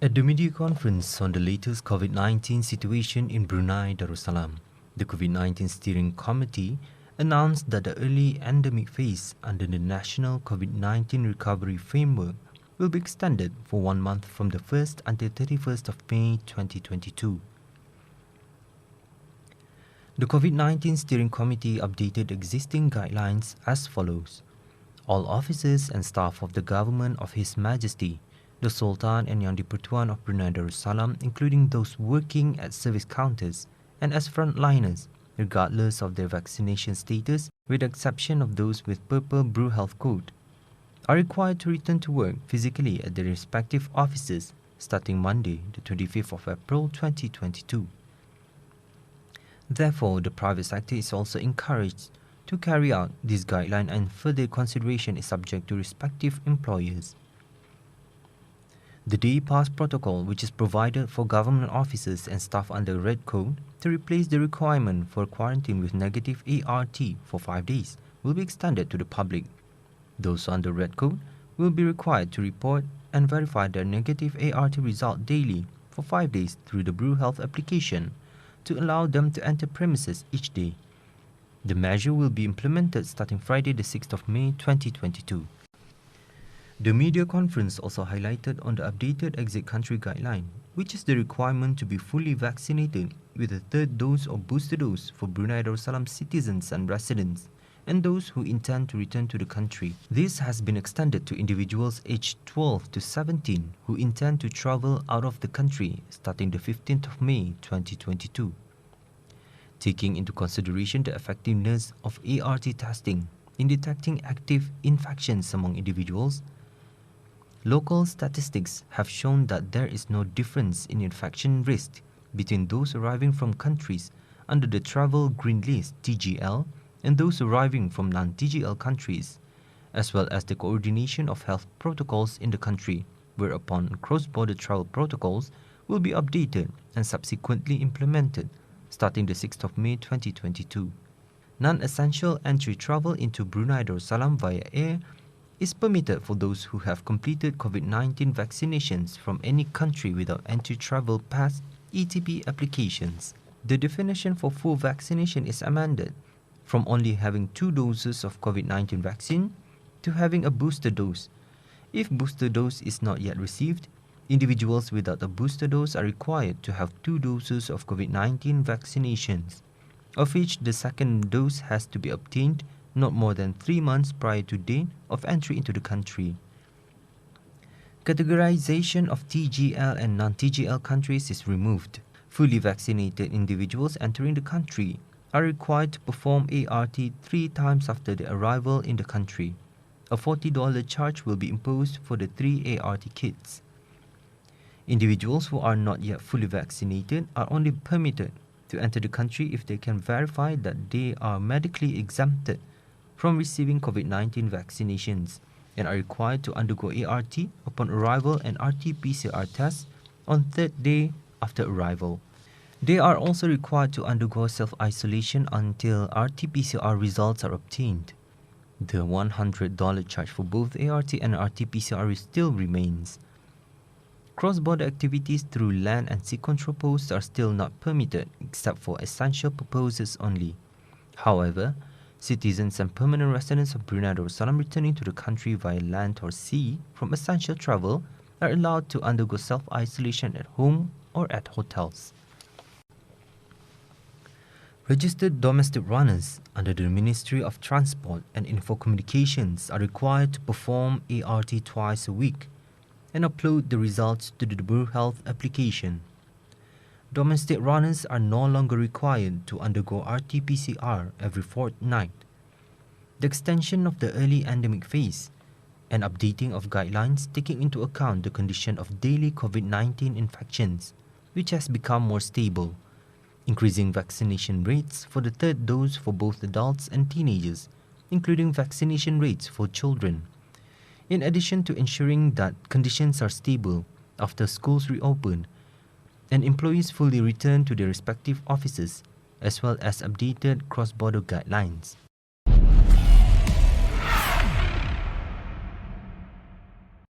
At the media conference on the latest COVID-19 situation in Brunei Darussalam, the COVID-19 Steering Committee announced that the early endemic phase under the National COVID-19 Recovery Framework will be extended for 1 month from the 1st until 31st of May 2022. The COVID-19 Steering Committee updated existing guidelines as follows. All officers and staff of the government of His Majesty, the Sultan and Yang di-Pertuan of Brunei Darussalam, including those working at service counters and as frontliners, regardless of their vaccination status, with the exception of those with Purple Brew Health Code, are required to return to work physically at their respective offices starting Monday, the 25th of April 2022. Therefore, the private sector is also encouraged to carry out this guideline, and further consideration is subject to respective employers. The Day Pass Protocol, which is provided for government officers and staff under Red Code to replace the requirement for quarantine with negative ART for 5 days, will be extended to the public. Those under Red Code will be required to report and verify their negative ART result daily for 5 days through the Brew Health application to allow them to enter premises each day. The measure will be implemented starting Friday, the 6th of May 2022. The media conference also highlighted on the updated exit country guideline, which is the requirement to be fully vaccinated with a third dose or booster dose for Brunei Darussalam citizens and residents, and those who intend to return to the country. This has been extended to individuals aged 12 to 17 who intend to travel out of the country starting the 15th of May 2022. Taking into consideration the effectiveness of ART testing in detecting active infections among individuals, local statistics have shown that there is no difference in infection risk between those arriving from countries under the Travel Green List (TGL) and those arriving from non-TGL countries, as well as the coordination of health protocols in the country, whereupon cross-border travel protocols will be updated and subsequently implemented starting the 6th of May 2022. Non-essential entry travel into Brunei Darussalam via air is permitted for those who have completed COVID-19 vaccinations from any country without entry travel pass (ETP) applications. The definition for full vaccination is amended from only having 2 doses of COVID-19 vaccine to having a booster dose. If booster dose is not yet received, individuals without a booster dose are required to have 2 doses of COVID-19 vaccinations, of which the second dose has to be obtained not more than 3 months prior to date of entry into the country. Categorization of TGL and non-TGL countries is removed. Fully vaccinated individuals entering the country are required to perform ART 3 times after their arrival in the country. A $40 charge will be imposed for the 3 ART kits. Individuals who are not yet fully vaccinated are only permitted to enter the country if they can verify that they are medically exempted from receiving COVID-19 vaccinations and are required to undergo ART upon arrival and RT-PCR tests on 3rd day after arrival. They are also required to undergo self-isolation until RT-PCR results are obtained. The $100 charge for both ART and RT-PCR still remains. Cross-border activities through land and sea control posts are still not permitted except for essential purposes only. However, citizens and permanent residents of Brunei Darussalam returning to the country via land or sea from essential travel are allowed to undergo self-isolation at home or at hotels. Registered domestic runners under the Ministry of Transport and Info Communications are required to perform ART twice a week and upload the results to the Brew Health application. Domestic runners are no longer required to undergo RT-PCR every fortnight. The extension of the early endemic phase and updating of guidelines taking into account the condition of daily COVID-19 infections, which has become more stable, increasing vaccination rates for the 3rd dose for both adults and teenagers, including vaccination rates for children, in addition to ensuring that conditions are stable after schools reopen and employees fully return to their respective offices, as well as updated cross-border guidelines.